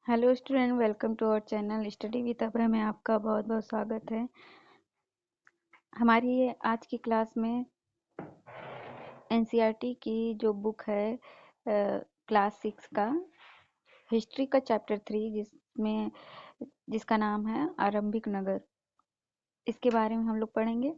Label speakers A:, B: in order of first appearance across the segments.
A: Hello student, welcome to our channel study with Abhay में आपका बहुत बहुत स्वागत है। हमारी ये आज की क्लास में एनसीईआरटी की जो बुक है क्लास 6 का हिस्ट्री का चैप्टर 3 जिसका नाम है आरंभिक नगर, इसके बारे में हम लोग पढ़ेंगे।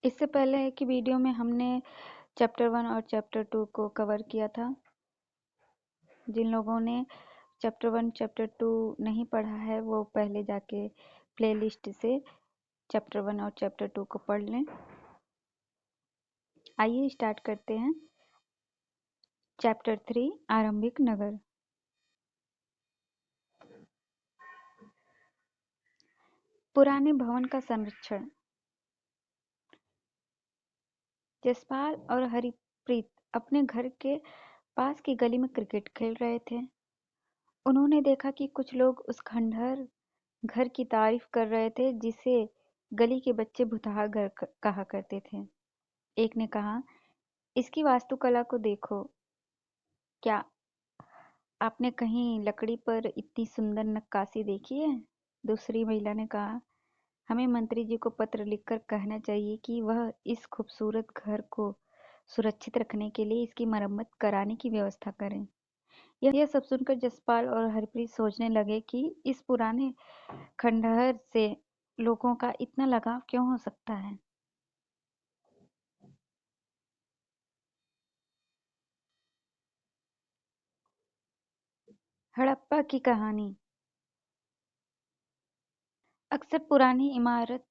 A: इससे पहले की वीडियो में हमने चैप्टर 1 और चैप्टर 2 को कवर किया था। जिन लोगों ने चैप्टर 1 चैप्टर 2 नहीं पढ़ा है वो पहले जाके प्लेलिस्ट से चैप्टर 1 और चैप्टर 2 को पढ़ लें। आइए स्टार्ट करते हैं। चैप्टर 3 आरंभिक नगर। पुराने भवन का संरक्षण। जसपाल और हरिप्रीत अपने घर के पास की गली में क्रिकेट खेल रहे थे। उन्होंने देखा कि कुछ लोग उस खंडहर घर की तारीफ कर रहे थे जिसे गली के बच्चे भुतहा घर कहा करते थे। एक ने कहा, इसकी वास्तुकला को देखो, क्या आपने कहीं लकड़ी पर इतनी सुंदर नक्काशी देखी है? दूसरी महिला ने कहा, हमें मंत्री जी को पत्र लिखकर कहना चाहिए कि वह इस खूबसूरत घर को सुरक्षित रखने के लिए इसकी मरम्मत कराने की व्यवस्था करें। यह सब सुनकर जसपाल और हरप्रीत सोचने लगे कि इस पुराने खंडहर से लोगों का इतना लगाव क्यों हो सकता है। हड़प्पा की कहानी। अक्सर पुरानी इमारत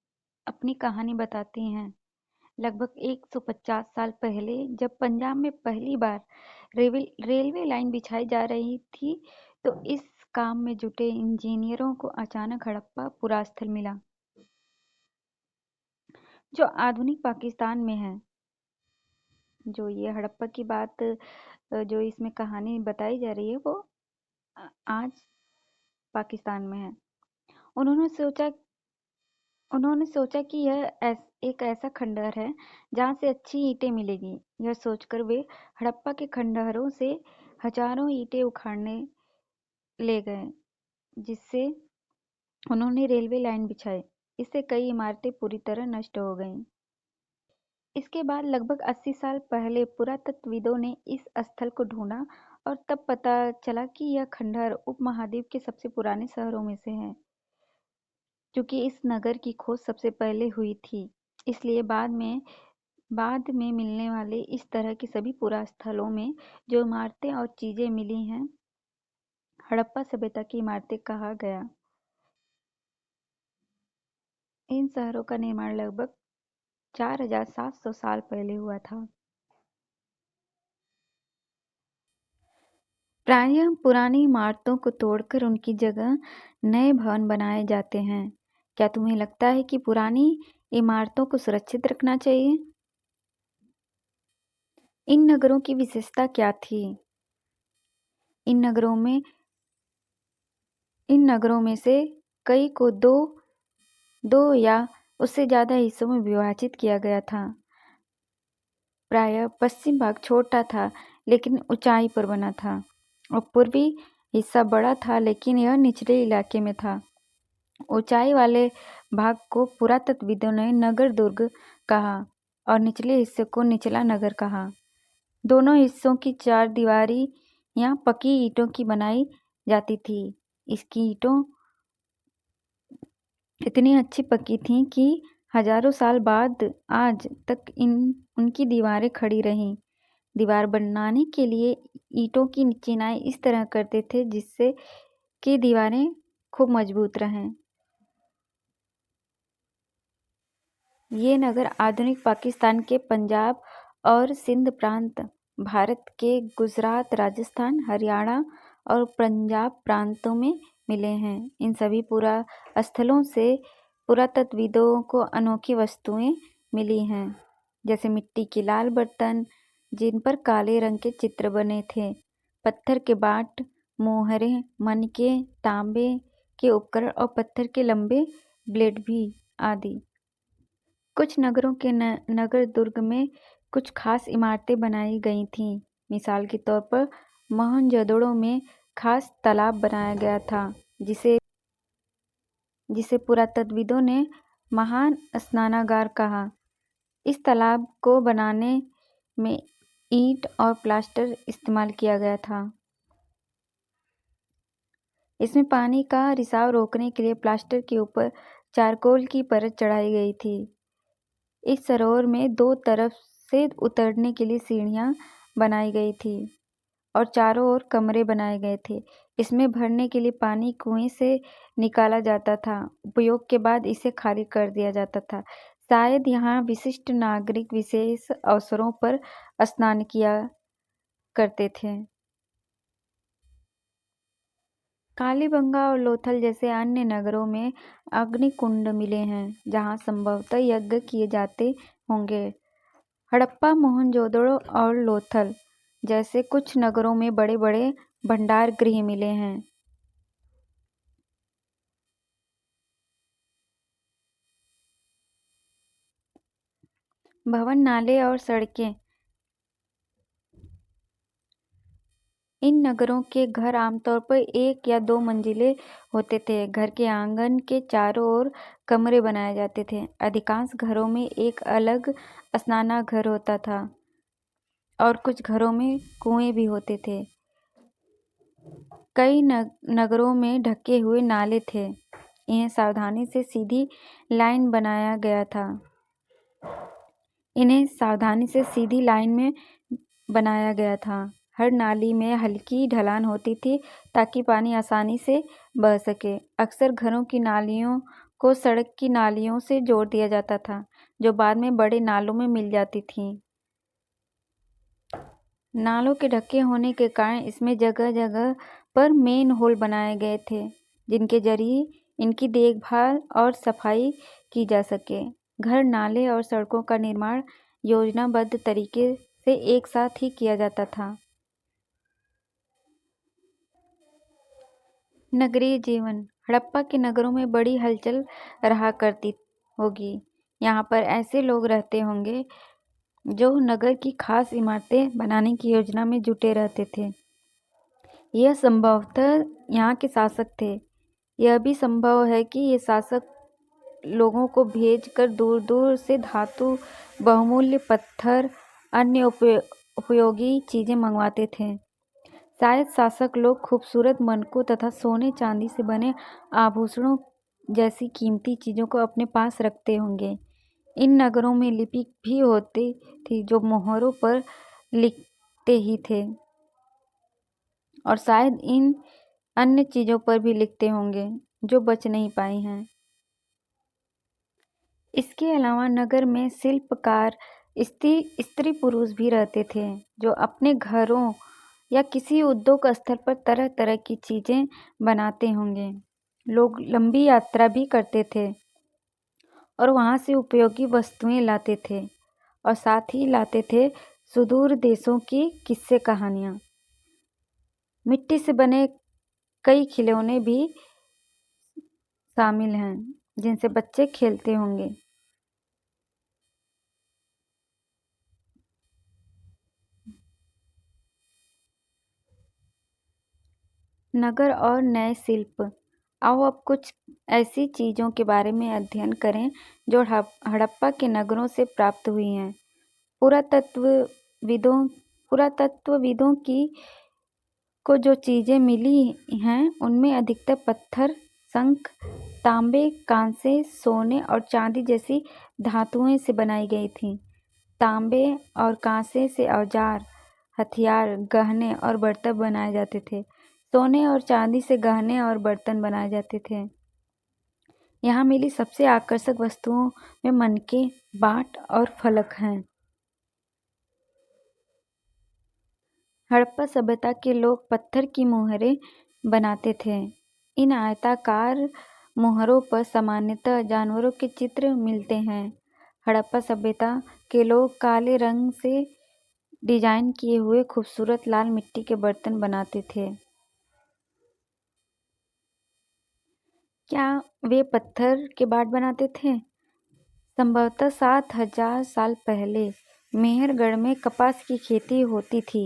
A: अपनी कहानी बताती हैं। लगभग 150 साल पहले जब पंजाब में पहली बार रेलवे लाइन बिछाई जा रही थी तो इस काम में जुटे इंजीनियरों को अचानक हड़प्पा पुरास्थल मिला, जो आधुनिक पाकिस्तान में है। जो ये हड़प्पा की बात जो इसमें कहानी बताई जा रही है वो आज पाकिस्तान में है। उन्होंने सोचा कि यह एक ऐसा खंडहर है जहां से अच्छी ईंटें मिलेगी। यह सोचकर वे हड़प्पा के खंडहरों से हजारों ईंटें उखाड़ने ले गए, जिससे उन्होंने रेलवे लाइन बिछाई। इससे कई इमारतें पूरी तरह नष्ट हो गईं। इसके बाद लगभग 80 साल पहले पुरातत्वविदों ने इस स्थल को ढूंढा और तब पता चला कि यह खंडहर उपमहाद्वीप के सबसे पुराने शहरों में से है। क्योंकि इस नगर की खोज सबसे पहले हुई थी, इसलिए बाद में मिलने वाले इस तरह के सभी पुरास्थलों में जो इमारतें और चीजें मिली हैं, हड़प्पा सभ्यता की इमारतें कहा गया। इन शहरों का निर्माण लगभग 4700 साल पहले हुआ था। प्रायः पुरानी इमारतों को तोड़कर उनकी जगह नए भवन बनाए जाते हैं। क्या तुम्हें लगता है कि पुरानी इमारतों को सुरक्षित रखना चाहिए? इन नगरों की विशेषता क्या थी? इन नगरों में से कई को दो या उससे ज्यादा हिस्सों में विभाजित किया गया था। प्रायः पश्चिम भाग छोटा था लेकिन ऊंचाई पर बना था, और पूर्वी हिस्सा बड़ा था लेकिन यह निचले इलाके में था। ऊंचाई वाले भाग को पुरातत्वविदों ने नगर दुर्ग कहा और निचले हिस्से को निचला नगर कहा। दोनों हिस्सों की चार दीवारी यहाँ पक्की ईंटों की बनाई जाती थी। इसकी ईंटों इतनी अच्छी पक्की थीं कि हजारों साल बाद आज तक उनकी दीवारें खड़ी रहीं। दीवार बनाने के लिए ईंटों की चिनाई इस तरह करते थे जिससे कि दीवारें खूब मजबूत रहें। ये नगर आधुनिक पाकिस्तान के पंजाब और सिंध प्रांत, भारत के गुजरात, राजस्थान, हरियाणा और पंजाब प्रांतों में मिले हैं। इन सभी पुरास्थलों से पुरातत्वविदों को अनोखी वस्तुएं मिली हैं, जैसे मिट्टी के लाल बर्तन जिन पर काले रंग के चित्र बने थे, पत्थर के बाट, मोहरें, मनके, तांबे के उपकरण और पत्थर के लंबे ब्लेड भी आदि। कुछ नगरों के नगर दुर्ग में कुछ खास इमारतें बनाई गई थीं। मिसाल के तौर पर मोहनजोदड़ो में खास तालाब बनाया गया था जिसे पुरातत्वविदों ने महान स्नानागार कहा। इस तालाब को बनाने में ईंट और प्लास्टर इस्तेमाल किया गया था। इसमें पानी का रिसाव रोकने के लिए प्लास्टर के ऊपर चारकोल की परत चढ़ाई गई थी। इस सरोवर में दो तरफ से उतरने के लिए सीढ़ियां बनाई गई थी और चारों ओर कमरे बनाए गए थे। इसमें भरने के लिए पानी कुएं से निकाला जाता था। उपयोग के बाद इसे खाली कर दिया जाता था। शायद यहाँ विशिष्ट नागरिक विशेष अवसरों पर स्नान किया करते थे। कालीबंगा और लोथल जैसे अन्य नगरों में अग्निकुंड मिले हैं जहाँ संभवतः यज्ञ किए जाते होंगे। हड़प्पा, मोहनजोदड़ो और लोथल जैसे कुछ नगरों में बड़े बड़े भंडार गृह मिले हैं। भवन, नाले और सड़कें। इन नगरों के घर आमतौर पर 1 या 2 मंजिले होते थे। घर के आंगन के चारों ओर कमरे बनाए जाते थे। अधिकांश घरों में एक अलग स्नानागार होता था और कुछ घरों में कुएं भी होते थे। कई नगरों में ढके हुए नाले थे। इन्हें सावधानी से सीधी लाइन में बनाया गया था। हर नाली में हल्की ढलान होती थी ताकि पानी आसानी से बह सके। अक्सर घरों की नालियों को सड़क की नालियों से जोड़ दिया जाता था, जो बाद में बड़े नालों में मिल जाती थीं। नालों के ढके होने के कारण इसमें जगह जगह पर मेन होल बनाए गए थे, जिनके जरिए इनकी देखभाल और सफाई की जा सके। घर, नाले और सड़कों का निर्माण योजनाबद्ध तरीके से एक साथ ही किया जाता था। नगरीय जीवन। हड़प्पा के नगरों में बड़ी हलचल रहा करती होगी। यहाँ पर ऐसे लोग रहते होंगे जो नगर की खास इमारतें बनाने की योजना में जुटे रहते थे। यह संभवतः यहाँ के शासक थे। यह भी संभव है कि ये शासक लोगों को भेजकर दूर दूर से धातु, बहुमूल्य पत्थर, अन्य उपयोगी चीजें मंगवाते थे। शायद शासक लोग खूबसूरत मनकों तथा सोने चांदी से बने आभूषणों जैसी कीमती चीजों को अपने पास रखते होंगे। इन नगरों में लिपि भी होती थी जो मोहरों पर लिखते ही थे और शायद इन अन्य चीजों पर भी लिखते होंगे जो बच नहीं पाई हैं। इसके अलावा नगर में शिल्पकार, स्त्री पुरुष भी रहते थे जो अपने घरों या किसी उद्योग स्थल पर तरह तरह की चीजें बनाते होंगे। लोग लंबी यात्रा भी करते थे और वहां से उपयोगी वस्तुएं लाते थे और साथ ही लाते थे सुदूर देशों की किस्से कहानियां। मिट्टी से बने कई खिलौने भी शामिल हैं जिनसे बच्चे खेलते होंगे। नगर और नए शिल्प। आओ अब कुछ ऐसी चीजों के बारे में अध्ययन करें जो हड़प्पा के नगरों से प्राप्त हुई हैं। पुरातत्वविदों को जो चीजें मिली हैं उनमें अधिकतर पत्थर, शंख, तांबे, कांसे, सोने और चांदी जैसी धातुओं से बनाई गई थीं। तांबे और कांसे से औजार, हथियार, गहने और बर्तन बनाए जाते थे। सोने और चांदी से गहने और बर्तन बनाए जाते थे। यहाँ मिली सबसे आकर्षक वस्तुओं में मनके, बाट और फलक हैं। हड़प्पा सभ्यता के लोग पत्थर की मुहरें बनाते थे। इन आयताकार मुहरों पर सामान्यतः जानवरों के चित्र मिलते हैं। हड़प्पा सभ्यता के लोग काले रंग से डिजाइन किए हुए खूबसूरत लाल मिट्टी के बर्तन बनाते थे। क्या वे पत्थर के बाट बनाते थे? संभवतः 7000 साल पहले मेहरगढ़ में कपास की खेती होती थी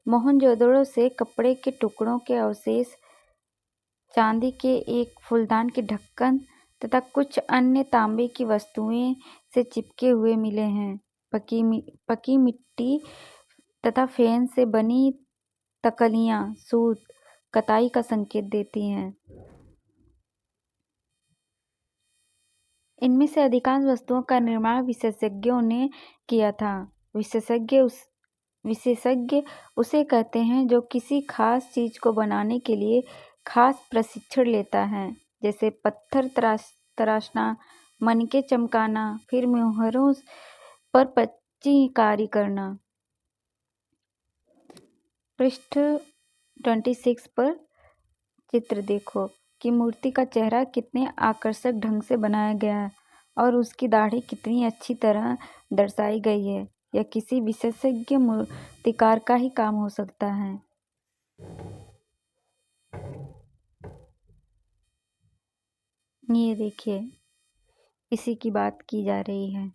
A: मोहनजोदड़ो से कपड़े के टुकड़ों के अवशेष, चांदी के एक फूलदान के ढक्कन तथा कुछ अन्य तांबे की वस्तुएं से चिपके हुए मिले हैं। पकी मिट्टी तथा फेन से बनी तकलियां सूत, कताई का संकेत देती हैं। इनमें से अधिकांश वस्तुओं का निर्माण विशेषज्ञों ने किया था। विशेषज्ञ उसे कहते हैं जो किसी खास चीज को बनाने के लिए खास प्रशिक्षण लेता है, जैसे पत्थर तराशना, मनके चमकाना, फिर मोहरों पर पच्चीकारी करना। पृष्ठ 26 पर चित्र देखो कि मूर्ति का चेहरा कितने आकर्षक ढंग से बनाया गया है और उसकी दाढ़ी कितनी अच्छी तरह दर्शाई गई है। यह किसी विशेषज्ञ मूर्तिकार का ही काम हो सकता है। ये देखिए, इसी की बात की जा रही है।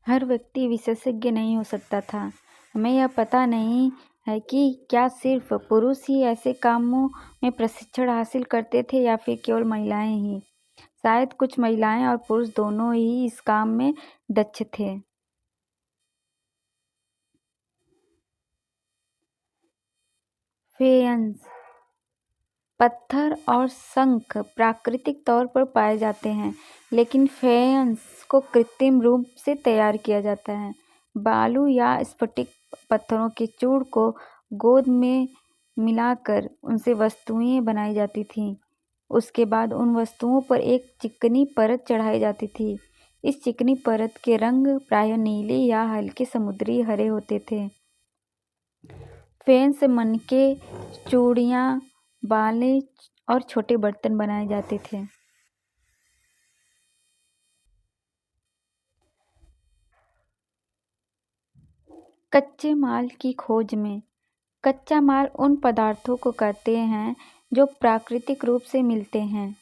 A: हर व्यक्ति विशेषज्ञ नहीं हो सकता था। हमें यह पता नहीं है कि क्या सिर्फ पुरुष ही ऐसे कामों में प्रशिक्षण हासिल करते थे या फिर केवल महिलाएं ही। शायद कुछ महिलाएं और पुरुष दोनों ही इस काम में दक्ष थे। फेयंस, पत्थर और शंख प्राकृतिक तौर पर पाए जाते हैं, लेकिन फेयंस को कृत्रिम रूप से तैयार किया जाता है। बालू या स्फटिक पत्थरों के चूर्ण को गोंद में मिलाकर उनसे वस्तुएं बनाई जाती थीं। उसके बाद उन वस्तुओं पर एक चिकनी परत चढ़ाई जाती थी। इस चिकनी परत के रंग प्रायः नीले या हल्के समुद्री हरे होते थे। फेन से मनके, चूड़ियां, बाले और छोटे बर्तन बनाए जाते थे। कच्चे माल की खोज में। कच्चा माल उन पदार्थों को कहते हैं जो प्राकृतिक रूप से मिलते हैं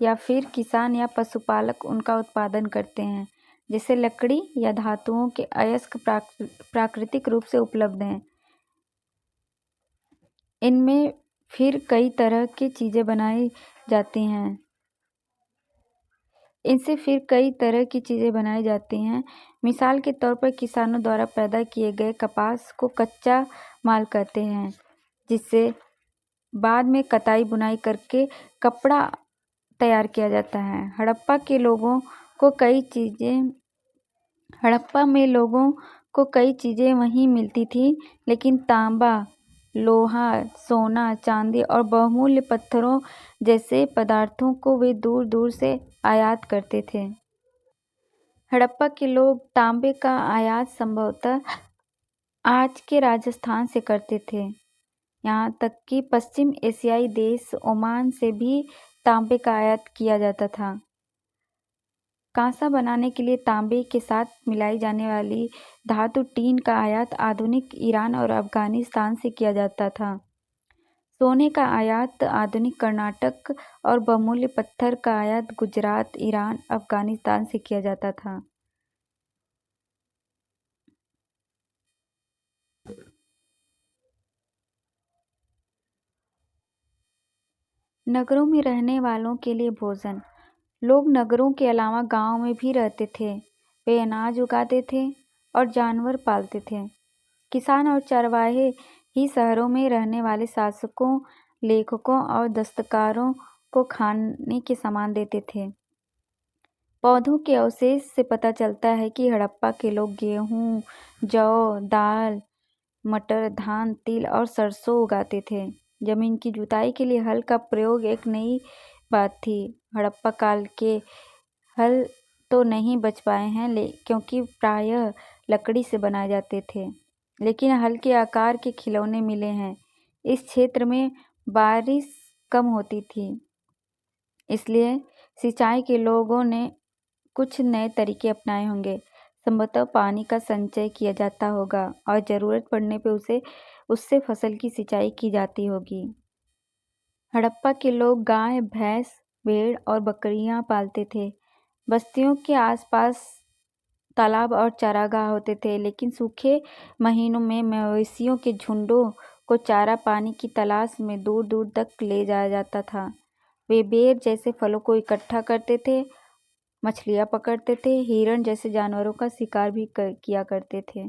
A: या फिर किसान या पशुपालक उनका उत्पादन करते हैं, जैसे लकड़ी या धातुओं के अयस्क प्राकृतिक रूप से उपलब्ध हैं। इनमें फिर कई तरह की चीजें बनाई जाती हैं। इनसे फिर कई तरह की चीजें बनाई जाती हैं। मिसाल के तौर पर किसानों द्वारा पैदा किए गए कपास को कच्चा माल कहते हैं, जिससे बाद में कताई बुनाई करके कपड़ा तैयार किया जाता है। हड़प्पा में लोगों को कई चीजें वहीं मिलती थी, लेकिन तांबा, लोहा, सोना, चांदी और बहुमूल्य पत्थरों जैसे पदार्थों को वे दूर दूर से आयात करते थे। हड़प्पा के लोग तांबे का आयात संभवतः आज के राजस्थान से करते थे। यहाँ तक कि पश्चिम एशियाई देश ओमान से भी तांबे का आयात किया जाता था। कांसा बनाने के लिए तांबे के साथ मिलाई जाने वाली धातु टीन का आयात आधुनिक ईरान और अफगानिस्तान से किया जाता था। सोने का आयात आधुनिक कर्नाटक और बहुमूल्य पत्थर का आयात गुजरात, ईरान, अफगानिस्तान से किया जाता था। नगरों में रहने वालों के लिए भोजन। लोग नगरों के अलावा गांव में भी रहते थे। वे अनाज उगाते थे और जानवर पालते थे। किसान और चरवाहे ही शहरों में रहने वाले शासकों, लेखकों और दस्तकारों को खाने के सामान देते थे। पौधों के अवशेष से पता चलता है कि हड़प्पा के लोग गेहूं, जौ, दाल, मटर, धान, तिल और सरसों उगाते थे। जमीन की जुताई के लिए हल का प्रयोग एक नई बात थी। हड़प्पा काल के हल तो नहीं बच पाए हैं क्योंकि प्रायः लकड़ी से बनाए जाते थे, लेकिन हल के आकार के खिलौने मिले हैं। इस क्षेत्र में बारिश कम होती थी, इसलिए सिंचाई के लोगों ने कुछ नए तरीके अपनाए होंगे। संभवतः पानी का संचय किया जाता होगा और जरूरत पड़ने पर उससे फसल की सिंचाई की जाती होगी। हड़प्पा के लोग गाय, भैंस, भेड़ और बकरियां पालते थे। बस्तियों के आसपास तालाब और चारागाह होते थे, लेकिन सूखे महीनों में मवेशियों के झुंडों को चारा पानी की तलाश में दूर दूर तक ले जाया जाता था। वे बेर जैसे फलों को इकट्ठा करते थे, मछलियाँ पकड़ते थे, हिरण जैसे जानवरों का शिकार भी किया करते थे।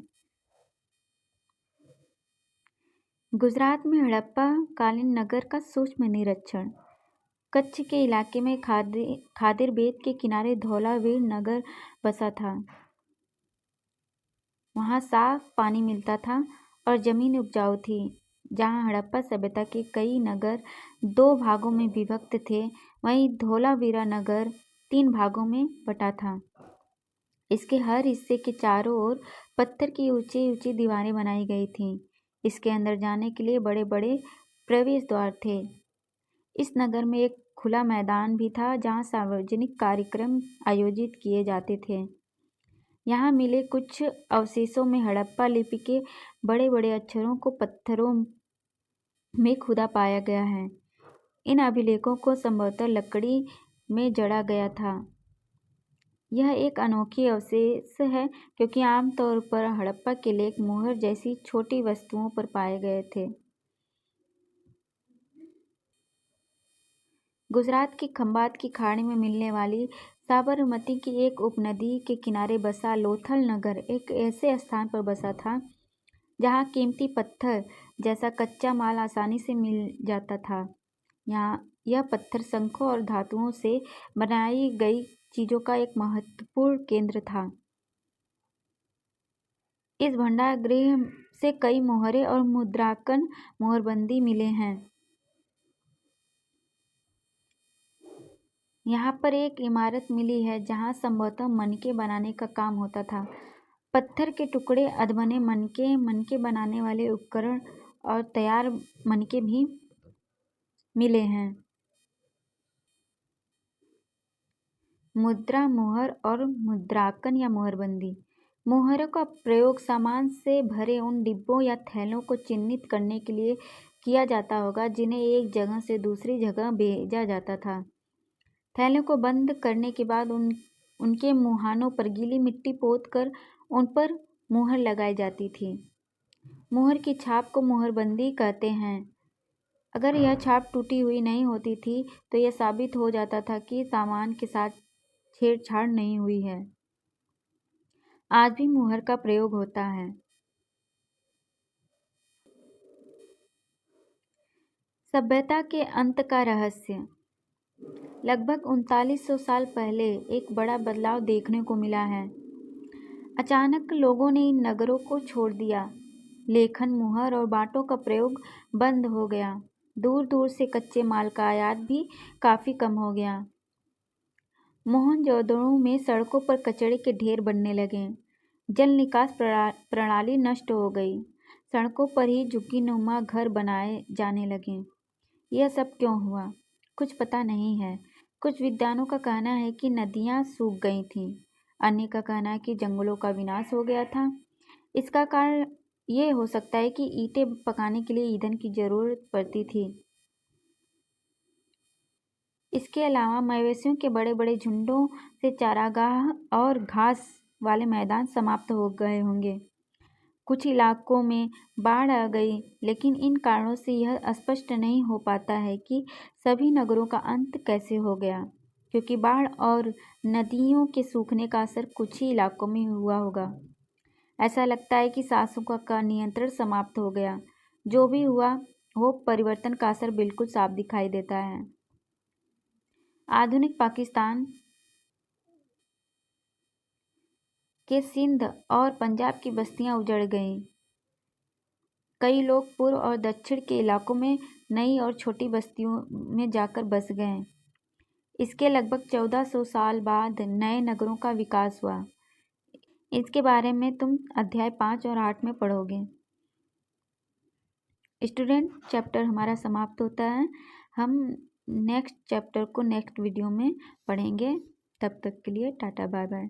A: गुजरात में हड़प्पा कालीन नगर का सूक्ष्म निरीक्षण। कच्छ के इलाके में खादिर बेट के किनारे धौलावीर नगर बसा था। वहाँ साफ पानी मिलता था और जमीन उपजाऊ थी। जहाँ हड़प्पा सभ्यता के कई नगर 2 भागों में विभक्त थे, वहीं धौलावीरा नगर 3 भागों में बटा था। इसके हर हिस्से के चारों ओर पत्थर की ऊंची ऊंची दीवारें बनाई गई थीं। इसके अंदर जाने के लिए बड़े बड़े प्रवेश द्वार थे। इस नगर में एक खुला मैदान भी था जहाँ सार्वजनिक कार्यक्रम आयोजित किए जाते थे। यहाँ मिले कुछ अवशेषों में हड़प्पा लिपि के बड़े बड़े अक्षरों को पत्थरों में खुदा पाया गया है। इन अभिलेखों को संभवतः लकड़ी में जड़ा गया था। यह एक अनोखी अवशेष है क्योंकि आमतौर पर हड़प्पा के लेख मोहर जैसी छोटी वस्तुओं पर पाए गए थे। गुजरात की खंभात की खाड़ी में मिलने वाली साबरमती की एक उपनदी के किनारे बसा लोथल नगर एक ऐसे स्थान पर बसा था जहाँ कीमती पत्थर जैसा कच्चा माल आसानी से मिल जाता था। यहाँ यह पत्थर शंखों और धातुओं से बनाई गई चीज़ों का एक महत्वपूर्ण केंद्र था। इस भंडार गृह से कई मोहरे और मुद्रांकन मोहरबंदी मिले हैं। यहाँ पर एक इमारत मिली है जहाँ संभवतः मनके बनाने का काम होता था। पत्थर के टुकड़े, अधबने मनके बनाने वाले उपकरण और तैयार मनके भी मिले हैं। मुद्रा मोहर और मुद्रांकन या मोहरबंदी। मोहरों का प्रयोग सामान से भरे उन डिब्बों या थैलों को चिह्नित करने के लिए किया जाता होगा जिन्हें एक जगह से दूसरी जगह भेजा जाता था। थैलों को बंद करने के बाद उनके मुहानों पर गीली मिट्टी पोतकर उन पर मुहर लगाई जाती थी। मुहर की छाप को मोहरबंदी कहते हैं। अगर यह छाप टूटी हुई नहीं होती थी तो यह साबित हो जाता था कि सामान के साथ छेड़छाड़ नहीं हुई है। आज भी मुहर का प्रयोग होता है। सभ्यता के अंत का रहस्य। लगभग 3900 साल पहले एक बड़ा बदलाव देखने को मिला है। अचानक लोगों ने इन नगरों को छोड़ दिया। लेखन, मुहर और बाटों का प्रयोग बंद हो गया। दूर दूर से कच्चे माल का आयात भी काफ़ी कम हो गया। मोहनजोदड़ो में सड़कों पर कचरे के ढेर बनने लगे। जल निकास प्रणाली नष्ट हो गई। सड़कों पर ही झुग्गीनुमा घर बनाए जाने लगे। यह सब क्यों हुआ? कुछ पता नहीं है। कुछ विद्वानों का कहना है कि नदियाँ सूख गई थीं। अन्य का कहना है कि जंगलों का विनाश हो गया था। इसका कारण ये हो सकता है कि ईंटें पकाने के लिए ईंधन की जरूरत पड़ती थी। इसके अलावा मवेशियों के बड़े बड़े झुंडों से चारागाह और घास वाले मैदान समाप्त हो गए होंगे। कुछ इलाकों में बाढ़ आ गई, लेकिन इन कारणों से यह स्पष्ट नहीं हो पाता है कि सभी नगरों का अंत कैसे हो गया, क्योंकि बाढ़ और नदियों के सूखने का असर कुछ ही इलाकों में हुआ होगा। ऐसा लगता है कि शासकों का नियंत्रण समाप्त हो गया। जो भी हुआ हो, परिवर्तन का असर बिल्कुल साफ दिखाई देता है। आधुनिक पाकिस्तान के सिंध और पंजाब की बस्तियां उजड़ गईं। कई लोग पूर्व और दक्षिण के इलाकों में नई और छोटी बस्तियों में जाकर बस गए। इसके लगभग 1400 साल बाद नए नगरों का विकास हुआ। इसके बारे में तुम अध्याय 5 और 8 में पढ़ोगे। स्टूडेंट, चैप्टर हमारा समाप्त होता है। हम नेक्स्ट चैप्टर को नेक्स्ट वीडियो में पढ़ेंगे। तब तक के लिए टाटा बाय बाय।